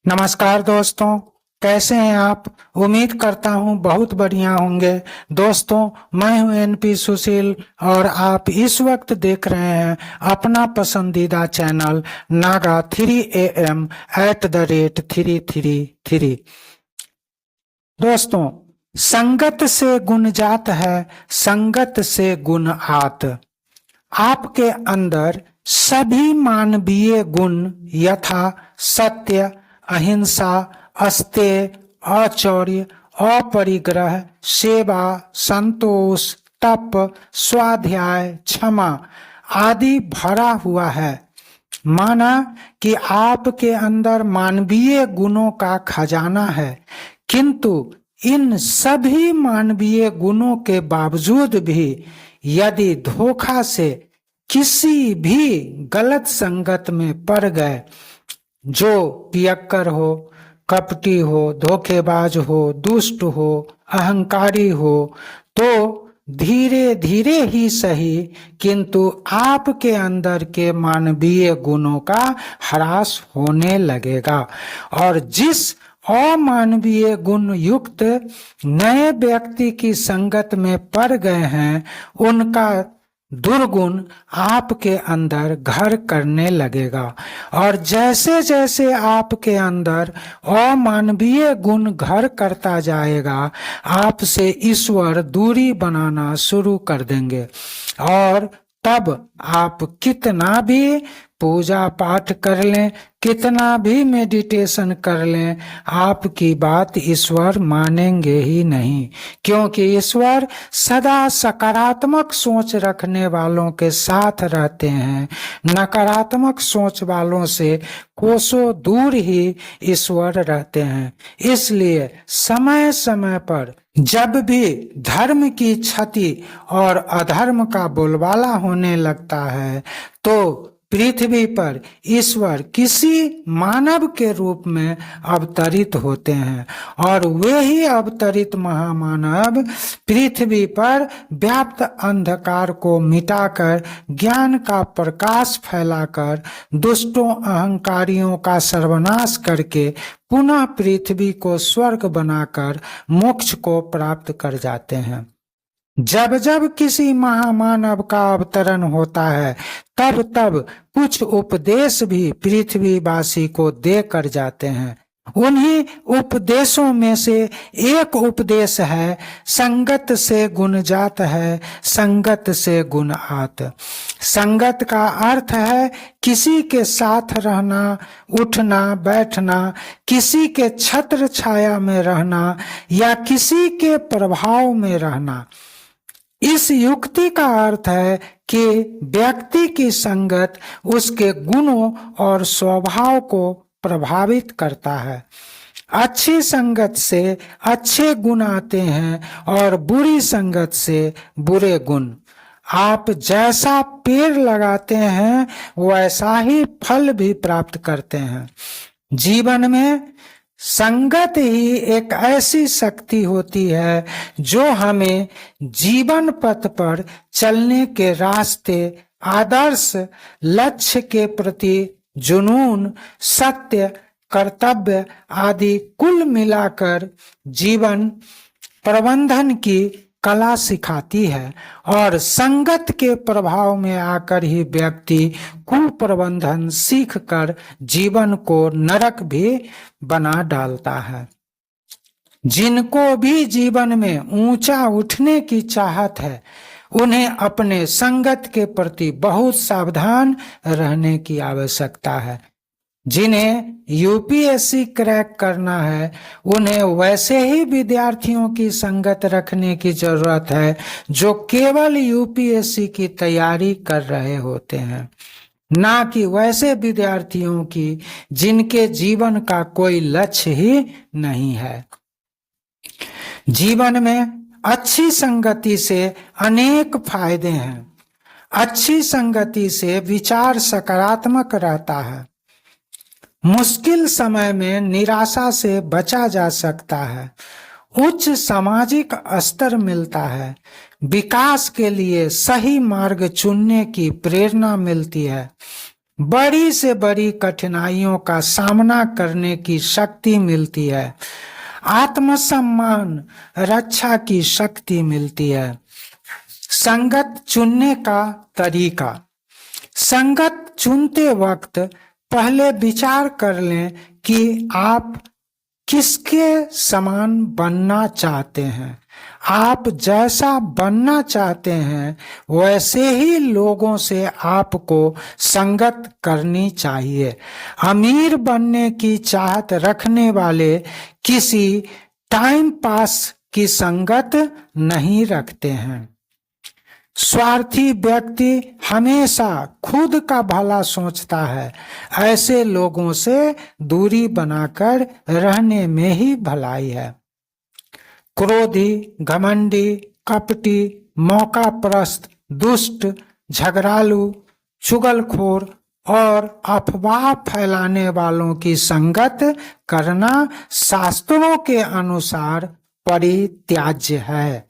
नमस्कार दोस्तों, कैसे हैं आप। उम्मीद करता हूं बहुत बढ़िया होंगे। दोस्तों, मैं हूं एनपी सुशील और आप इस वक्त देख रहे हैं अपना पसंदीदा चैनल नागा 3am @333। दोस्तों, संगत से गुण जात है, संगत से गुण आत। आपके अंदर सभी मानवीय गुण यथा सत्य, अहिंसा, अस्तेय, औचौर्य, अपरिग्रह, सेवा, संतोष, तप, स्वाध्याय, क्षमा आदि भरा हुआ है। माना कि आपके अंदर मानवीय गुणों का खजाना है, किंतु इन सभी मानवीय गुणों के बावजूद भी यदि धोखा से किसी भी गलत संगत में पड़ गए, जो पियक्कर हो, कपटी हो, धोखेबाज हो, दुष्ट हो, अहंकारी हो, तो धीरे धीरे ही सही किंतु आपके अंदर के मानवीय गुणों का ह्रास होने लगेगा। और जिस अमानवीय गुण युक्त नए व्यक्ति की संगत में पड़ गए हैं, उनका दुर्गुण आपके अंदर घर करने लगेगा। और जैसे जैसे आपके अंदर अमानवीय गुण घर करता जाएगा, आपसे ईश्वर दूरी बनाना शुरू कर देंगे। और तब आप कितना भी पूजा पाठ कर लें, कितना भी मेडिटेशन कर लें, आपकी बात ईश्वर मानेंगे ही नहीं। क्योंकि ईश्वर सदा सकारात्मक सोच रखने वालों के साथ रहते हैं। नकारात्मक सोच वालों से कोसों दूर ही ईश्वर रहते हैं। इसलिए समय समय पर जब भी धर्म की क्षति और अधर्म का बोलबाला होने लगता है, तो पृथ्वी पर ईश्वर किसी मानव के रूप में अवतरित होते हैं और वे ही अवतरित महामानव पृथ्वी पर व्याप्त अंधकार को मिटाकर ज्ञान का प्रकाश फैलाकर दुष्टों अहंकारियों का सर्वनाश करके पुनः पृथ्वी को स्वर्ग बनाकर मोक्ष को प्राप्त कर जाते हैं। जब जब किसी महामानव का अवतरण होता है, तब तब कुछ उपदेश भी पृथ्वीवासी को दे कर जाते हैं। उन्हीं उपदेशों में से एक उपदेश है, संगत से गुण जात है, संगत से गुण आत। संगत का अर्थ है किसी के साथ रहना, उठना बैठना, किसी के छत्र छाया में रहना या किसी के प्रभाव में रहना। इस युक्ति का अर्थ है कि व्यक्ति की संगत उसके गुणों और स्वभाव को प्रभावित करता है। अच्छी संगत से अच्छे गुण आते हैं और बुरी संगत से बुरे गुण। आप जैसा पेड़ लगाते हैं, वैसा ही फल भी प्राप्त करते हैं। जीवन में संगत ही एक ऐसी शक्ति होती है जो हमें जीवन पथ पर चलने के रास्ते, आदर्श, लक्ष्य के प्रति जुनून, सत्य, कर्तव्य आदि कुल मिलाकर जीवन प्रबंधन की कला सिखाती है। और संगत के प्रभाव में आकर ही व्यक्ति कुप्रबंधन सीखकर जीवन को नरक भी बना डालता है। जिनको भी जीवन में ऊंचा उठने की चाहत है, उन्हें अपने संगत के प्रति बहुत सावधान रहने की आवश्यकता है। जिन्हें यूपीएससी क्रैक करना है, उन्हें वैसे ही विद्यार्थियों की संगत रखने की जरूरत है जो केवल यूपीएससी की तैयारी कर रहे होते हैं, ना कि वैसे विद्यार्थियों की जिनके जीवन का कोई लक्ष्य ही नहीं है। जीवन में अच्छी संगति से अनेक फायदे हैं। अच्छी संगति से विचार सकारात्मक रहता है। मुश्किल समय में निराशा से बचा जा सकता है। उच्च सामाजिक स्तर मिलता है। विकास के लिए सही मार्ग चुनने की प्रेरणा मिलती है। बड़ी से बड़ी कठिनाइयों का सामना करने की शक्ति मिलती है, आत्मसम्मान रक्षा की शक्ति मिलती है। संगत चुनने का तरीका। संगत चुनते वक्त पहले विचार कर लें कि आप किसके समान बनना चाहते हैं। आप जैसा बनना चाहते हैं वैसे ही लोगों से आपको संगत करनी चाहिए। अमीर बनने की चाहत रखने वाले किसी टाइम पास की संगत नहीं रखते हैं। स्वार्थी व्यक्ति हमेशा खुद का भला सोचता है। ऐसे लोगों से दूरी बनाकर रहने में ही भलाई है। क्रोधी, घमंडी, कपटी, मौकापरस्त, दुष्ट, झगड़ालू, चुगलखोर और अफवाह फैलाने वालों की संगत करना शास्त्रों के अनुसार परित्याज्य है।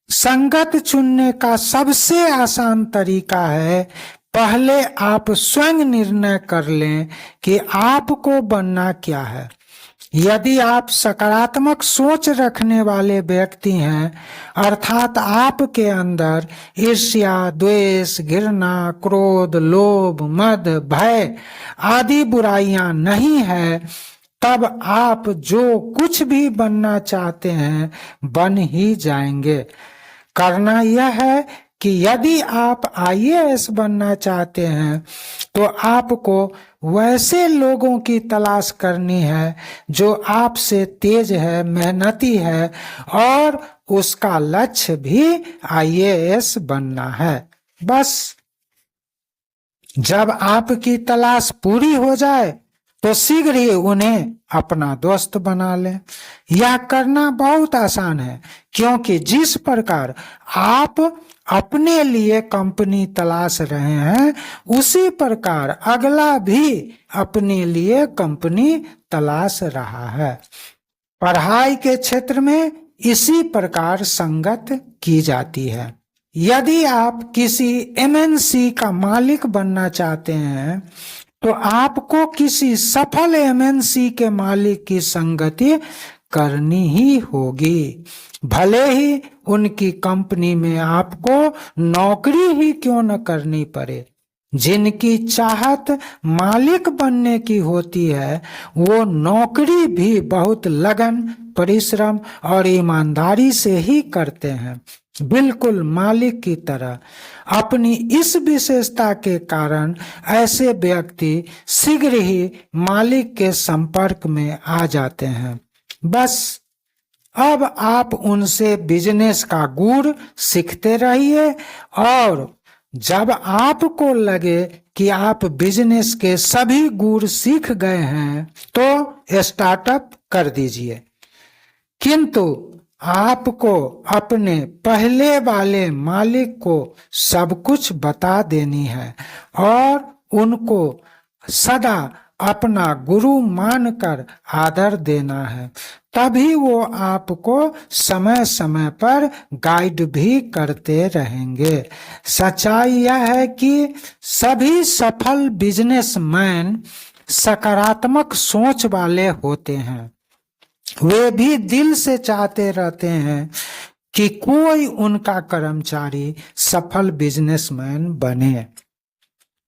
संगत चुनने का सबसे आसान तरीका है, पहले आप स्वयं निर्णय कर लें कि आपको बनना क्या है। यदि आप सकारात्मक सोच रखने वाले व्यक्ति हैं, अर्थात आपके अंदर ईर्ष्या, द्वेष, घृणा, क्रोध, लोभ, मद, भय आदि बुराइयां नहीं है, तब आप जो कुछ भी बनना चाहते हैं बन ही जाएंगे। करना यह है कि यदि आप IAS बनना चाहते हैं तो आपको वैसे लोगों की तलाश करनी है जो आपसे तेज है, मेहनती है और उसका लक्ष्य भी IAS बनना है। बस जब आपकी तलाश पूरी हो जाए तो शीघ्र ही उन्हें अपना दोस्त बना लें। यह करना बहुत आसान है, क्योंकि जिस प्रकार आप अपने लिए कंपनी तलाश रहे हैं उसी प्रकार अगला भी अपने लिए कंपनी तलाश रहा है। पढ़ाई के क्षेत्र में इसी प्रकार संगत की जाती है। यदि आप किसी MNC का मालिक बनना चाहते हैं तो आपको किसी सफल MNC के मालिक की संगति करनी ही होगी, भले ही उनकी कंपनी में आपको नौकरी ही क्यों न करनी पड़े। जिनकी चाहत मालिक बनने की होती है वो नौकरी भी बहुत लगन, परिश्रम और ईमानदारी से ही करते हैं, बिल्कुल मालिक की तरह। अपनी इस विशेषता के कारण ऐसे व्यक्ति शीघ्र ही मालिक के संपर्क में आ जाते हैं। बस अब आप उनसे बिजनेस का गुर सीखते रहिए और जब आपको लगे कि आप बिजनेस के सभी गुर सीख गए हैं तो स्टार्टअप कर दीजिए। किंतु आपको अपने पहले वाले मालिक को सब कुछ बता देनी है और उनको सदा अपना गुरु मानकर आदर देना है, तभी वो आपको समय समय पर गाइड भी करते रहेंगे। सच्चाई यह है कि सभी सफल बिजनेसमैन सकारात्मक सोच वाले होते हैं। वे भी दिल से चाहते रहते हैं कि कोई उनका कर्मचारी सफल बिजनेसमैन बने।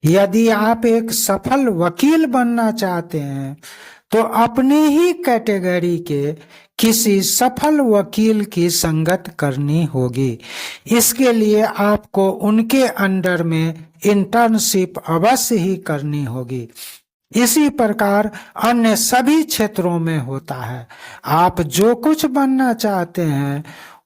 यदि आप एक सफल वकील बनना चाहते हैं तो अपनी ही कैटेगरी के किसी सफल वकील की संगत करनी होगी। इसके लिए आपको उनके अंडर में इंटर्नशिप अवश्य ही करनी होगी। इसी प्रकार अन्य सभी क्षेत्रों में होता है। आप जो कुछ बनना चाहते हैं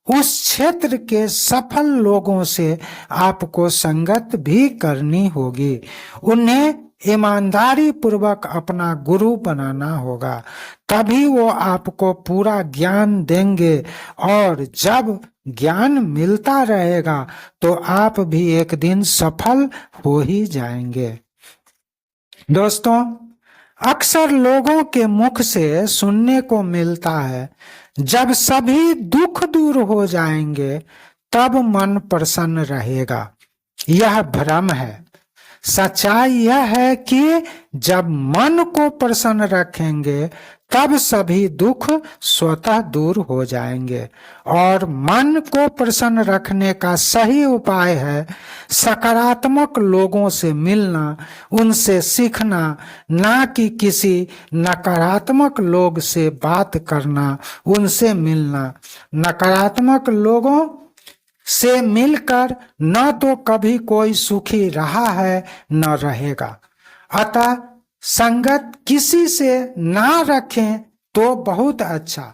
उस क्षेत्र के सफल लोगों से आपको संगत भी करनी होगी। उन्हें ईमानदारी पूर्वक अपना गुरु बनाना होगा, तभी वो आपको पूरा ज्ञान देंगे और जब ज्ञान मिलता रहेगा तो आप भी एक दिन सफल हो ही जाएंगे। दोस्तों, अक्सर लोगों के मुख से सुनने को मिलता है, जब सभी दुख दूर हो जाएंगे तब मन प्रसन्न रहेगा। यह भ्रम है। सच्चाई यह है कि जब मन को प्रसन्न रखेंगे तब सभी दुख स्वतः दूर हो जाएंगे। और मन को प्रसन्न रखने का सही उपाय है सकारात्मक लोगों से मिलना, उनसे सीखना, ना कि किसी नकारात्मक लोग से बात करना, उनसे मिलना। नकारात्मक लोगों से मिलकर न तो कभी कोई सुखी रहा है न रहेगा। अतः संगत किसी से ना रखें तो बहुत अच्छा,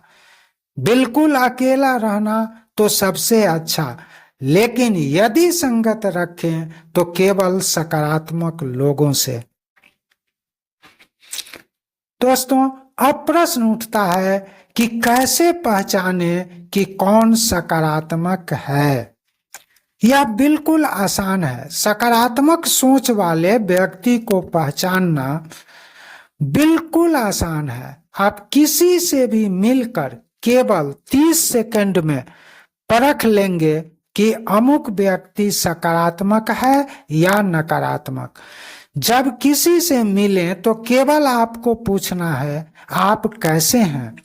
बिल्कुल अकेला रहना तो सबसे अच्छा, लेकिन यदि संगत रखें तो केवल सकारात्मक लोगों से। दोस्तों, अब प्रश्न उठता है कि कैसे पहचाने कि कौन सकारात्मक है। यह बिल्कुल आसान है। सकारात्मक सोच वाले व्यक्ति को पहचानना बिल्कुल आसान है। आप किसी से भी मिलकर केवल 30 सेकंड में परख लेंगे कि अमुक व्यक्ति सकारात्मक है या नकारात्मक। जब किसी से मिलें तो केवल आपको पूछना है आप कैसे हैं।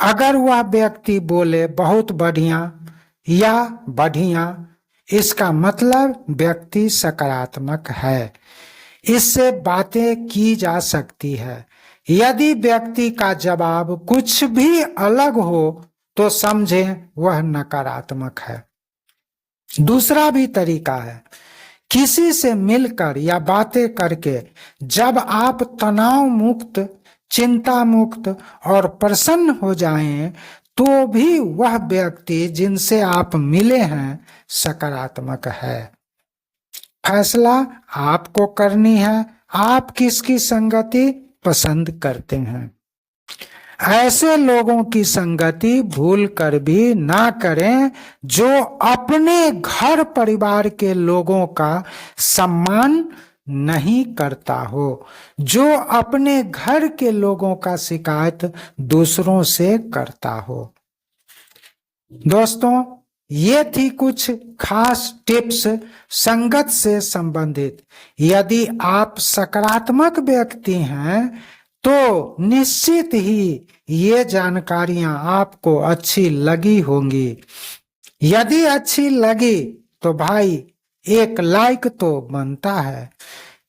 अगर वह व्यक्ति बोले बहुत बढ़िया या बढ़िया, इसका मतलब व्यक्ति सकारात्मक है, इससे बातें की जा सकती है। यदि व्यक्ति का जवाब कुछ भी अलग हो तो समझें वह नकारात्मक है। दूसरा भी तरीका है, किसी से मिलकर या बातें करके जब आप तनाव मुक्त, चिंता मुक्त और प्रसन्न हो जाएं तो भी वह व्यक्ति जिनसे आप मिले हैं सकारात्मक है। फैसला आपको करनी है, आप किसकी संगति पसंद करते हैं। ऐसे लोगों की संगति भूल कर भी ना करें जो अपने घर परिवार के लोगों का सम्मान नहीं करता हो, जो अपने घर के लोगों का शिकायत दूसरों से करता हो। दोस्तों, ये थी कुछ खास टिप्स संगत से संबंधित। यदि आप सकारात्मक व्यक्ति हैं तो निश्चित ही ये जानकारियां आपको अच्छी लगी होंगी। यदि अच्छी लगी तो भाई एक लाइक तो बनता है।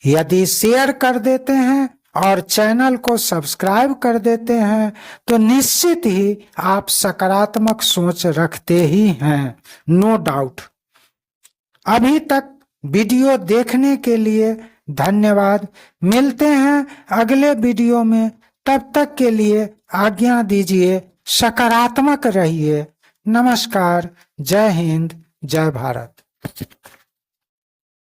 यदि शेयर कर देते हैं और चैनल को सब्सक्राइब कर देते हैं तो निश्चित ही आप सकारात्मक सोच रखते ही हैं, नो डाउट। अभी तक वीडियो देखने के लिए धन्यवाद। मिलते हैं अगले वीडियो में, तब तक के लिए आज्ञा दीजिए। सकारात्मक रहिए। नमस्कार, जय हिंद, जय भारत।